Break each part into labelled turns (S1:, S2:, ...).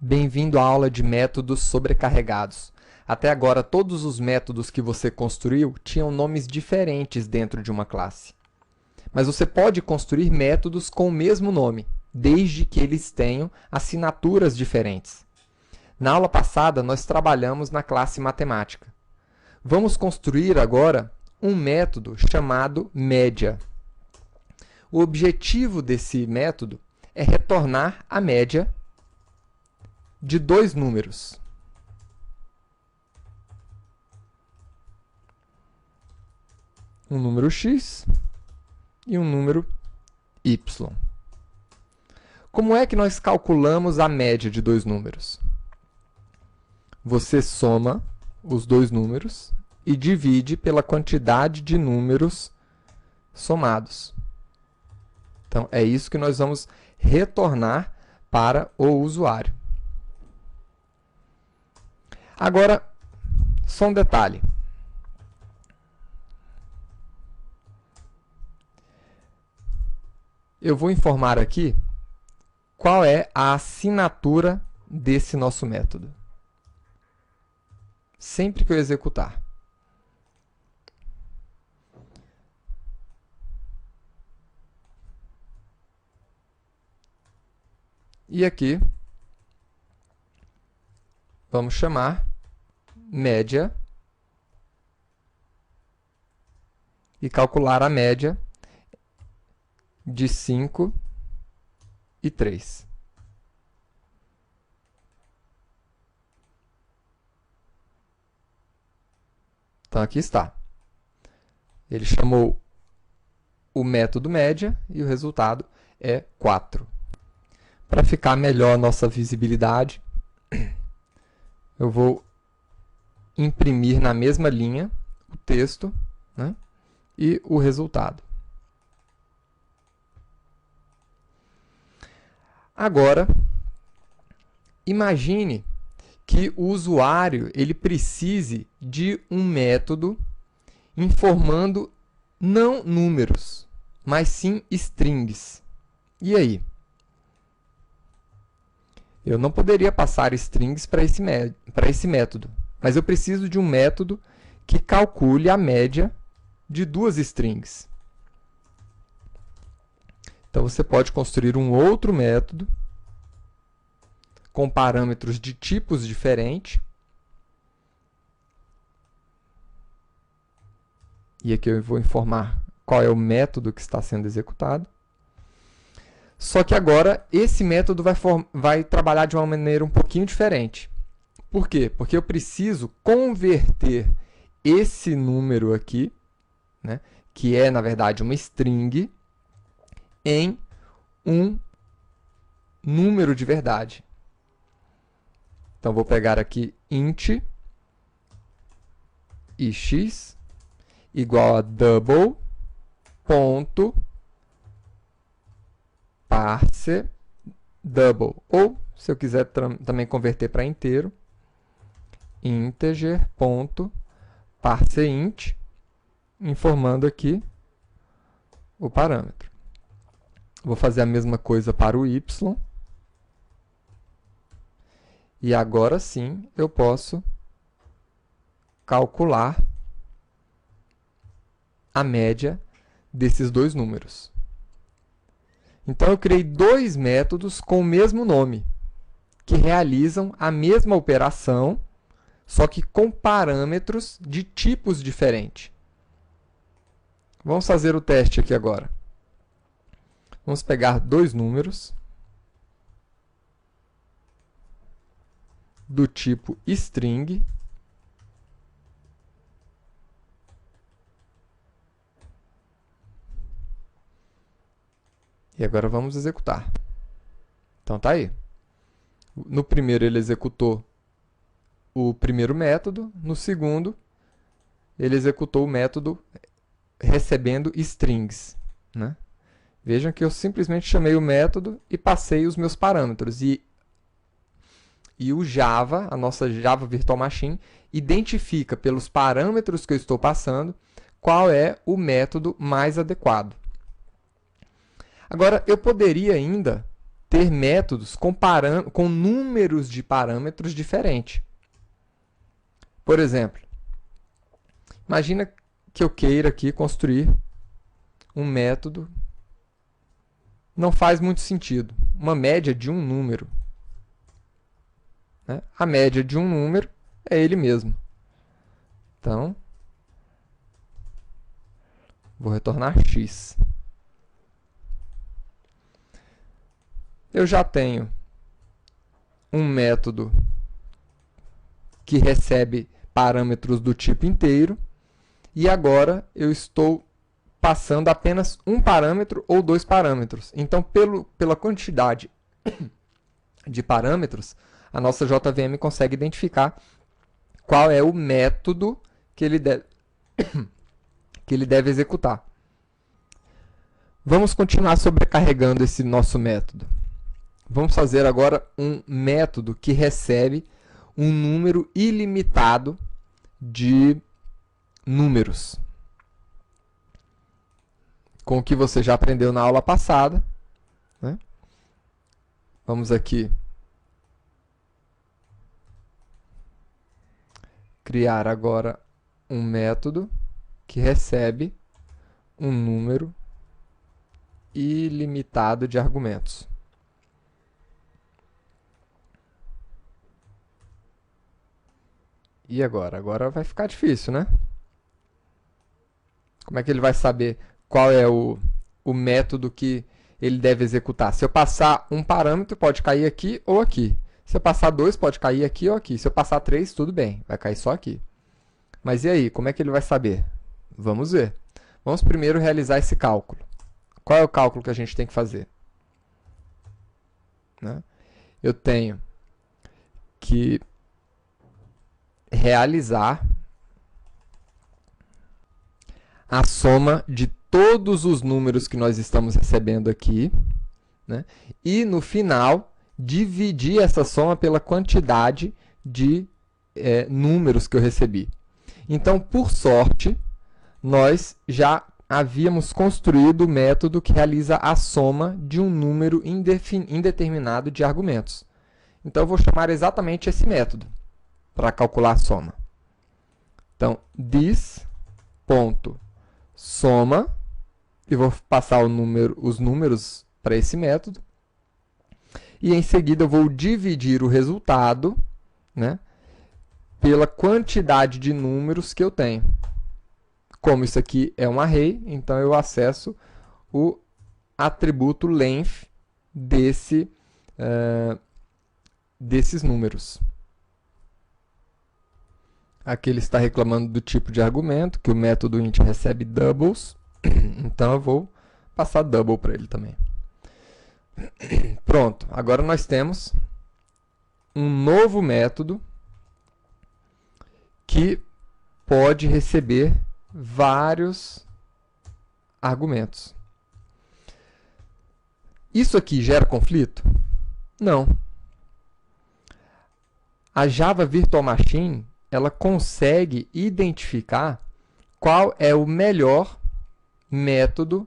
S1: Bem-vindo à aula de métodos sobrecarregados. Até agora, todos os métodos que você construiu tinham nomes diferentes dentro de uma classe. Mas você pode construir métodos com o mesmo nome, desde que eles tenham assinaturas diferentes. Na aula passada, nós trabalhamos na classe matemática. Vamos construir agora um método chamado média. O objetivo desse método é retornar a média de dois números. Um número x e um número y. Como é que nós calculamos a média de dois números? Você soma os dois números e divide pela quantidade de números somados. Então, é isso que nós vamos retornar para o usuário. Agora, só um detalhe. Eu vou informar aqui qual é a assinatura desse nosso método. Sempre que eu executar. E aqui, vamos chamar média e calcular a média de 5 e 3. Então, aqui está. Ele chamou o método média e o resultado é 4. Para ficar melhor a nossa visibilidade, eu vou imprimir na mesma linha o texto, né, e o resultado. Agora, imagine que o usuário ele precise de um método informando não números, mas sim strings. E aí? Eu não poderia passar strings para esse método, mas eu preciso de um método que calcule a média de duas strings. Então, você pode construir um outro método com parâmetros de tipos diferentes. E aqui eu vou informar qual é o método que está sendo executado. Só que agora, esse método vai trabalhar de uma maneira um pouquinho diferente. Por quê? Porque eu preciso converter esse número aqui, né, que é, na verdade, uma string, em um número de verdade. Então, vou pegar aqui int ix igual a double ponto parse double. Ou, se eu quiser também converter para inteiro, integer ponto parse int, informando aqui o parâmetro. Vou fazer a mesma coisa para o y. E agora sim eu posso calcular a média desses dois números. Então, eu criei dois métodos com o mesmo nome, que realizam a mesma operação, só que com parâmetros de tipos diferentes. Vamos fazer o teste aqui agora. Vamos pegar dois números do tipo string. E agora vamos executar. Então, tá aí. No primeiro, ele executou o primeiro método. No segundo, ele executou o método recebendo strings, né? Vejam que eu simplesmente chamei o método e passei os meus parâmetros. E o Java, a nossa Java Virtual Machine, identifica pelos parâmetros que eu estou passando qual é o método mais adequado. Agora, eu poderia ainda ter métodos com números de parâmetros diferentes. Por exemplo, imagina que eu queira aqui construir um método, não faz muito sentido, uma média de um número. Né? A média de um número é ele mesmo. Então, vou retornar x. Eu já tenho um método que recebe parâmetros do tipo inteiro, e agora eu estou passando apenas um parâmetro ou dois parâmetros. Então, pela quantidade de parâmetros, a nossa JVM consegue identificar qual é o método que ele deve executar. Vamos continuar sobrecarregando esse nosso método. Vamos fazer agora um método que recebe um número ilimitado de números, com o que você já aprendeu na aula passada. Né? Vamos aqui criar agora um método que recebe um número ilimitado de argumentos. E agora? Agora vai ficar difícil, né? Como é que ele vai saber qual é o método que ele deve executar? Se eu passar um parâmetro, pode cair aqui ou aqui. Se eu passar 2, pode cair aqui ou aqui. Se eu passar 3, tudo bem, vai cair só aqui. Mas e aí, como é que ele vai saber? Vamos ver. Vamos primeiro realizar esse cálculo. Qual é o cálculo que a gente tem que fazer? Né? Eu tenho que realizar a soma de todos os números que nós estamos recebendo aqui, né? E no final dividir essa soma pela quantidade de números que eu recebi. Então, por sorte, nós já havíamos construído o método que realiza a soma de um número indeterminado de argumentos. Então, eu vou chamar exatamente esse método para calcular a soma. Então, this.soma, e vou passar os números para esse método, e em seguida eu vou dividir o resultado, né, pela quantidade de números que eu tenho. Como isso aqui é um array, então eu acesso o atributo length desses números. Aqui ele está reclamando do tipo de argumento, que o método int recebe doubles, então eu vou passar double para ele também. Pronto, agora nós temos um novo método que pode receber vários argumentos. Isso aqui gera conflito? Não. A Java Virtual Machine, ela consegue identificar qual é o melhor método,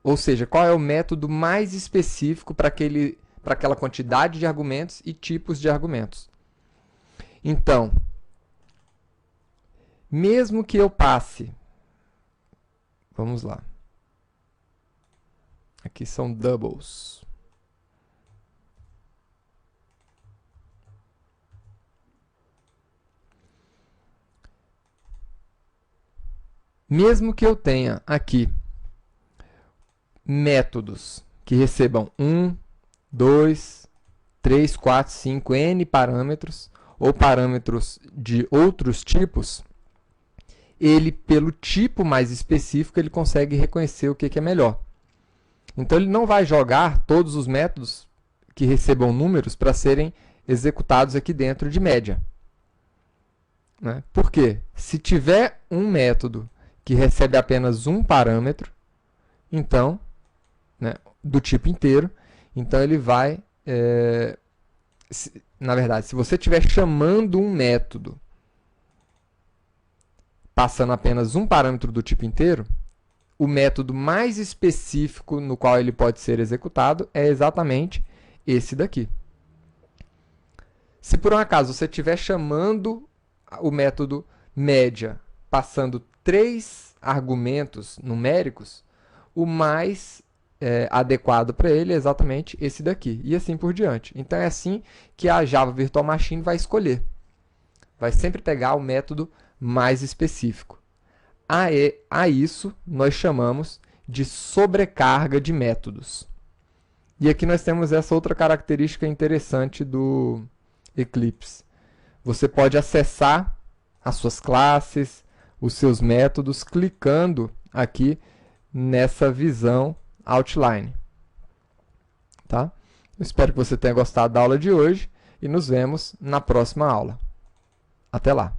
S1: ou seja, qual é o método mais específico para aquela quantidade de argumentos e tipos de argumentos. Então, mesmo que eu passe, vamos lá, aqui são doubles. Mesmo que eu tenha aqui métodos que recebam 1, 2, 3, 4, 5, n parâmetros, ou parâmetros de outros tipos, ele, pelo tipo mais específico, ele consegue reconhecer o que é melhor. Então, ele não vai jogar todos os métodos que recebam números para serem executados aqui dentro de média. Né? Por quê? Se tiver um método que recebe apenas um parâmetro, então, né, do tipo inteiro, então ele vai, na verdade, se você estiver chamando um método passando apenas um parâmetro do tipo inteiro, o método mais específico no qual ele pode ser executado é exatamente esse daqui. Se por um acaso você estiver chamando o método média passando 3 argumentos numéricos, o mais adequado para ele é exatamente esse daqui, e assim por diante. Então é assim que a Java Virtual Machine vai escolher. Vai sempre pegar o método mais específico. A isso nós chamamos de sobrecarga de métodos. E aqui nós temos essa outra característica interessante do Eclipse. Você pode acessar as suas classes, os seus métodos, clicando aqui nessa visão Outline. Tá? Eu espero que você tenha gostado da aula de hoje e nos vemos na próxima aula. Até lá!